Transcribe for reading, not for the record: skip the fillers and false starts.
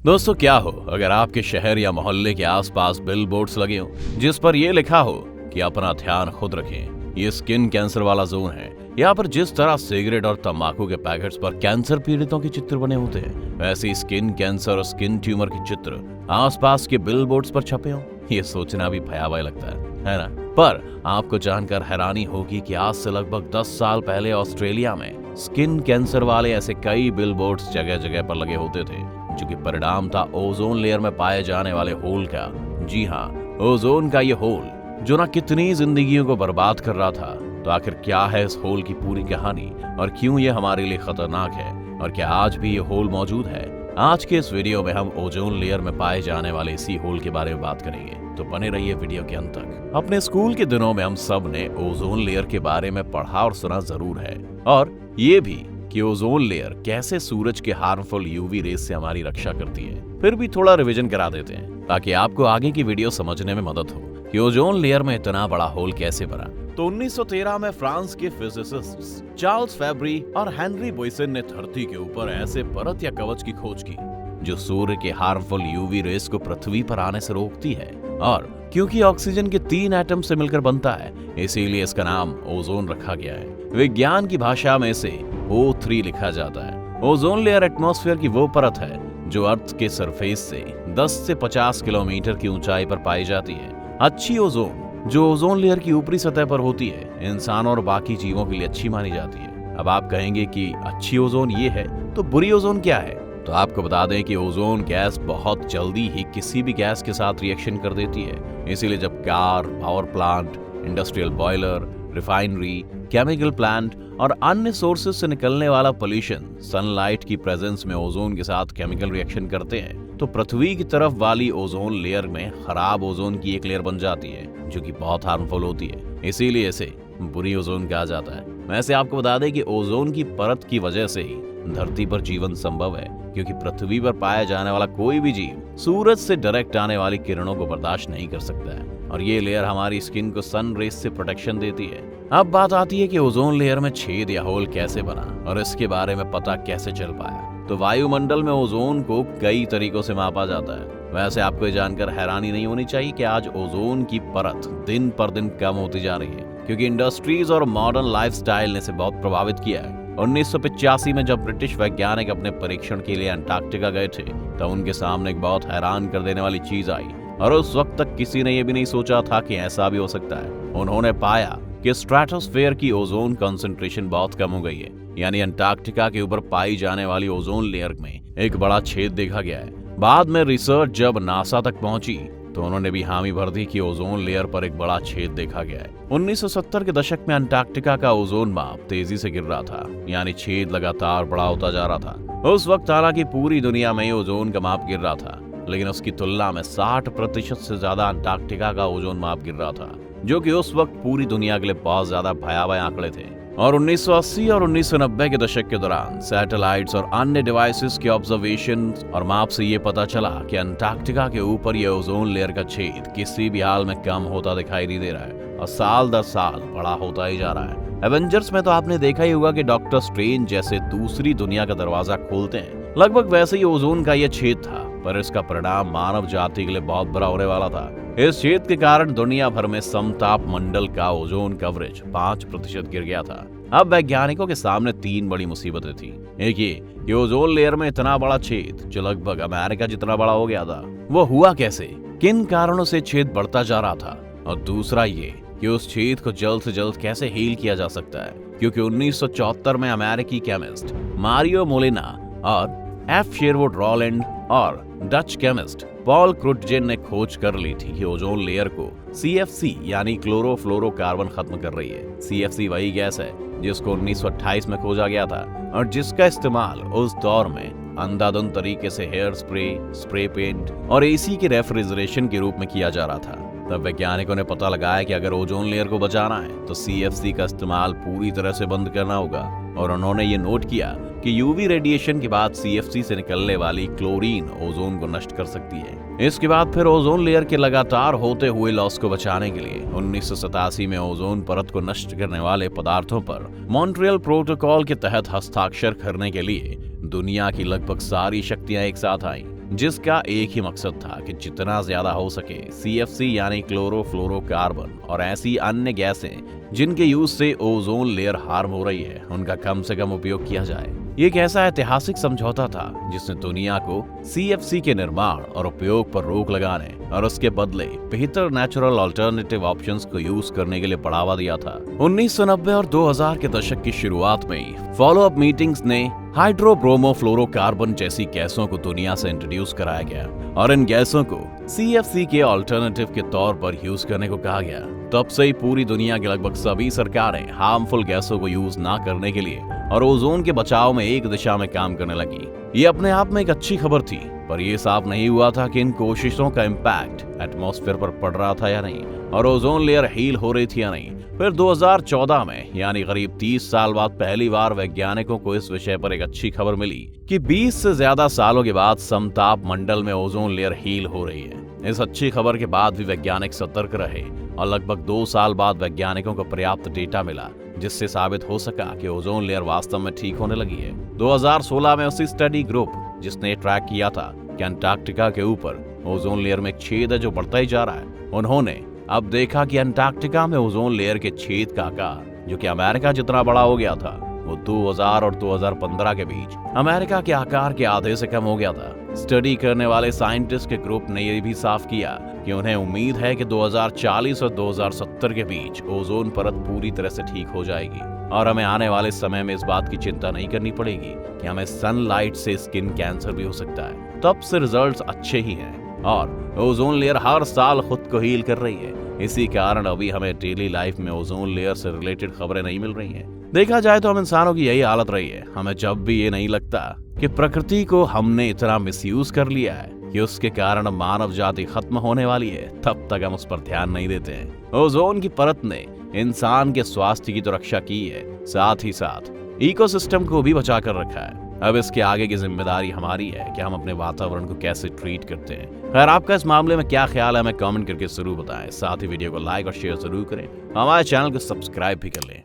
दोस्तों, क्या हो अगर आपके शहर या मोहल्ले के आसपास बिल बोर्ड्स लगे हों जिस पर यह लिखा हो कि अपना ध्यान खुद रखें, ये स्किन कैंसर वाला जोन है। यहाँ पर जिस तरह सिगरेट और तंबाकू के पैकेट्स पर कैंसर पीड़ितों के चित्र बने होते हैं, वैसे ही स्किन कैंसर और स्किन ट्यूमर के चित्र आसपास के बिल बोर्ड्स पर छपे हों, ये सोचना भी भयावह लगता है ना? पर आपको जानकर हैरानी होगी कि आज से लगभग 10 साल पहले ऑस्ट्रेलिया में स्किन कैंसर वाले ऐसे कई बिल बोर्ड्स जगह जगह पर लगे होते थे, जो कि परिणाम था ओजोन लेयर में पाए जाने वाले होल का। जी हाँ, ओजोन का ये होल जो ना कितनी जिंदगियों को बर्बाद कर रहा था। तो आखिर क्या है इस होल की पूरी कहानी और क्यों ये हमारे लिए खतरनाक है, और क्या आज भी ये होल मौजूद है? आज के इस वीडियो में हम ओजोन लेयर में पाए जाने वाले इसी होल के बारे में बात करेंगे, तो बने रहिए वीडियो के अंत तक। अपने स्कूल के दिनों में हम सब ने ओजोन लेयर के बारे में पढ़ा और सुना जरूर है, और ये भी कि ओजोन लेयर कैसे सूरज के हार्मफुल यूवी रेस से हमारी रक्षा करती है। फिर भी थोड़ा रिवीजन करा देते हैं ताकि आपको आगे की वीडियो समझने में मदद हो कि ओजोन लेयर में इतना बड़ा होल कैसे बना। तो 1913 में फ्रांस के फिजिसिस्ट्स चार्ल्स फैब्री और हेनरी बॉयसन ने धरती के ऊपर ऐसे परत या कवच की खोज की जो सूर्य के हार्मफुल यूवी रेस को पृथ्वी पर आने से रोकती है। और क्योंकि ऑक्सीजन के 3 एटम से मिलकर बनता है, इसीलिए इसका नाम ओजोन रखा गया है। विज्ञान की भाषा में इसे O3 लिखा जाता है। ओजोन लेयर एटमॉस्फेयर की वो परत है जो अर्थ के सरफेस से 10 से 50 किलोमीटर की ऊंचाई पर पाई जाती है। अच्छी ओजोन जो ओजोन लेयर की ऊपरी सतह पर होती है, इंसानों और बाकी जीवों के लिए अच्छी मानी जाती है। अब आप कहेंगे कि अच्छी ओजोन ये है, तो बुरी ओजोन क्या है? तो आपको बता दें कि ओजोन गैस बहुत जल्दी ही किसी भी गैस के साथ रिएक्शन कर देती है। इसीलिए जब car, power plant, industrial boiler, refinery, chemical plant और अन्य सोर्सेज से निकलने वाला पोल्यूशन सनलाइट की प्रेजेंस में ओजोन के साथ केमिकल रिएक्शन करते हैं, तो पृथ्वी की तरफ वाली ओजोन लेयर में खराब ओजोन की एक लेयर बन जाती है जो कि बहुत हार्मफुल होती है। इसीलिए इसे बुरी ओजोन कहा जाता है। वैसे आपको बता दें कि ओजोन की परत की वजह से ही धरती पर जीवन संभव है, क्योंकि पृथ्वी पर पाया जाने वाला कोई भी जीव सूरज से डायरेक्ट आने वाली किरणों को बर्दाश्त नहीं कर सकता है, और ये लेयर हमारी स्किन को सन रेस से प्रोटेक्शन देती है। अब बात आती है कि ओजोन लेयर में छेद या होल कैसे बना और इसके बारे में पता कैसे चल पाया। तो वायुमंडल में ओजोन को कई तरीकों से मापा जाता है। वैसे आपको ये जानकर हैरानी नहीं होनी चाहिए कि आज ओजोन की परत दिन पर दिन कम होती जा रही है, क्योंकि इंडस्ट्रीज और मॉडर्न लाइफस्टाइल ने इसे बहुत प्रभावित किया है। 1985 में जब ब्रिटिश वैज्ञानिक अपने परीक्षण के लिए अंटार्कटिका गए थे, तब उनके सामने एक बहुत हैरान कर देने वाली चीज आई, और उस वक्त तक किसी ने यह भी नहीं सोचा था कि ऐसा भी हो सकता है। उन्होंने पाया कि स्ट्रेटोस्फेयर की ओजोन कंसंट्रेशन बहुत कम हो गई है, यानी अंटार्कटिका के ऊपर पाई जाने वाली ओजोन लेयर में एक बड़ा छेद देखा गया है। बाद में रिसर्च जब नासा तक पहुंची तो उन्होंने भी हामी भर दी कि ओजोन लेयर पर एक बड़ा छेद देखा गया है। 1970 के दशक में अंटार्कटिका का ओजोन माप तेजी से गिर रहा था, यानी छेद लगातार बड़ा होता जा रहा था। उस वक्त हालांकि पूरी दुनिया में ओजोन का माप गिर रहा था, लेकिन उसकी तुलना में 60% से ज्यादा अंटार्कटिका का ओजोन माप गिर रहा था, जो कि उस वक्त पूरी दुनिया के लिए बहुत ज्यादा भयावह आंकड़े थे। और 1980 और 1990 के दशक के दौरान सैटेलाइट्स और अन्य डिवाइसेस के ऑब्जर्वेशन और माप से ये पता चला कि अंटार्कटिका के ऊपर ये ओजोन लेयर का छेद किसी भी हाल में कम होता दिखाई नहीं दे रहा है, और साल दर साल बड़ा होता ही जा रहा है। एवेंजर्स में तो आपने देखा ही होगा कि डॉक्टर स्ट्रेंज जैसे दूसरी दुनिया का दरवाजा खोलते हैं, लगभग वैसे ही ओजोन का यह छेद था, पर इसका परिणाम मानव जाति के लिए बहुत बुरा होने वाला था। इस छेद के कारण दुनिया भर में समताप मंडल का ओजोन कवरेज 5% गिर गया था। अब वैज्ञानिकों के सामने 3 बड़ी मुसीबतें थी। एक ये कि ओजोन लेयर में इतना बड़ा छेद जो लगभग अमेरिका जितना बड़ा हो गया था, वो हुआ कैसे, किन कारणों से छेद बढ़ता जा रहा था, और दूसरा ये कि उस छेद को जल्द से जल्द कैसे हील किया जा सकता है, क्योंकि 1974 में अमेरिकी केमिस्ट मारियो मोलिना और एफ शेरवुड रॉलैंड और डच केमिस्ट पॉल क्रुटजेन ने खोज कर ली थी कि ओजोन लेयर को CFC यानी क्लोरोफ्लोरोकार्बन खत्म कर रही है। CFC वही गैस है जिसको 1928 में खोजा गया था, और जिसका इस्तेमाल उस दौर में अंधाधुंध तरीके से हेयर स्प्रे पेंट और AC के रेफ्रिजरेशन के रूप में किया जा रहा था। तब वैज्ञानिकों ने पता लगाया कि अगर ओजोन लेयर को बचाना है तो CFC का इस्तेमाल पूरी तरह से बंद करना होगा, और उन्होंने ये नोट किया कि यूवी रेडिएशन के बाद CFC से निकलने वाली क्लोरीन ओजोन को नष्ट कर सकती है। इसके बाद फिर ओजोन लेयर के लगातार होते हुए लॉस को बचाने के लिए 1987 में ओजोन परत को नष्ट करने वाले पदार्थों पर मॉन्ट्रियल प्रोटोकॉल के तहत हस्ताक्षर करने के लिए दुनिया की लगभग सारी शक्तियां एक साथ आईं। जिसका एक ही मकसद था कि जितना ज्यादा हो सके CFC यानी क्लोरोफ्लोरोकार्बन और ऐसी अन्य गैसें जिनके यूज से ओजोन लेयर हार्म हो रही है उनका कम से कम उपयोग किया जाए। ये एक ऐसा ऐतिहासिक समझौता था जिसने दुनिया को CFC के निर्माण और उपयोग पर रोक लगाने और उसके बदले बेहतर नेचुरल अल्टरनेटिव ऑप्शंस को यूज करने के लिए बढ़ावा दिया था। 1990 और 2000 के दशक की शुरुआत में ही फॉलो अप मीटिंग्स ने हाइड्रोब्रोमोफ्लोरोकार्बन जैसी गैसों को दुनिया से इंट्रोड्यूस कराया गया और इन गैसों को CFC के अल्टरनेटिव के तौर पर यूज करने को कहा गया। तब से ही पूरी दुनिया की लगभग सभी सरकारें हार्मफुल गैसों को यूज ना करने के लिए और ओजोन के बचाव में एक दिशा में काम करने लगी। ये अपने आप में एक अच्छी खबर थी, पर यह साफ नहीं हुआ था कि इन कोशिशों का इम्पैक्ट एटमॉस्फेयर पर पड़ रहा था या नहीं और ओजोन लेयर हील हो रही थी या नहीं। फिर 2014 में यानी करीब 30 साल बाद पहली बार वैज्ञानिकों को इस विषय पर एक अच्छी खबर मिली कि 20 से ज्यादा सालों के बाद समताप मंडल में ओजोन लेयर हील हो रही है। इस अच्छी खबर के बाद भी वैज्ञानिक सतर्क रहे और लगभग 2 साल बाद वैज्ञानिकों को पर्याप्त डेटा मिला जिससे साबित हो सका कि ओजोन लेयर वास्तव में ठीक होने लगी है। 2016 में उसी स्टडी ग्रुप जिसने ट्रैक किया था कि अंटार्कटिका के ऊपर ओजोन लेयर में एक छेद है जो बढ़ता ही जा रहा है, उन्होंने अब देखा कि अंटार्कटिका में ओजोन लेयर के छेद का आकार जो कि अमेरिका जितना बड़ा हो गया था वो 2000 और 2015 के बीच अमेरिका के आकार के आधे से कम हो गया था। स्टडी करने वाले साइंटिस्ट के ग्रुप ने यह भी साफ किया कि उन्हें उम्मीद है कि 2040 और 2070 के बीच ओजोन परत पूरी तरह से ठीक हो जाएगी और हमें आने वाले समय में इस बात की चिंता नहीं करनी पड़ेगी कि हमें सनलाइट से स्किन कैंसर भी हो सकता है। तब से रिजल्ट्स अच्छे ही हैं और ओजोन लेयर हर साल खुद को हील कर रही है। इसी कारण अभी हमें डेली लाइफ में ओजोन लेयर से रिलेटेड खबरें नहीं मिल रही हैं। देखा जाए तो हम इंसानों की यही हालत रही है। हमें जब भी ये नहीं लगता कि प्रकृति को हमने इतना मिसयूज कर लिया है कि उसके कारण मानव जाति खत्म होने वाली है, तब तक हम उस पर ध्यान नहीं देते हैं। ओजोन की परत ने इंसान के स्वास्थ्य की तो रक्षा की है, साथ ही साथ इकोसिस्टम को भी बचा कर रखा है। अब इसके आगे की जिम्मेदारी हमारी है कि हम अपने वातावरण को कैसे ट्रीट करते हैं। खैर, आपका इस मामले में क्या ख्याल है हमें कमेंट करके जरूर बताएं। साथ ही वीडियो को लाइक और शेयर जरूर करें। हमारे चैनल को सब्सक्राइब भी कर लें।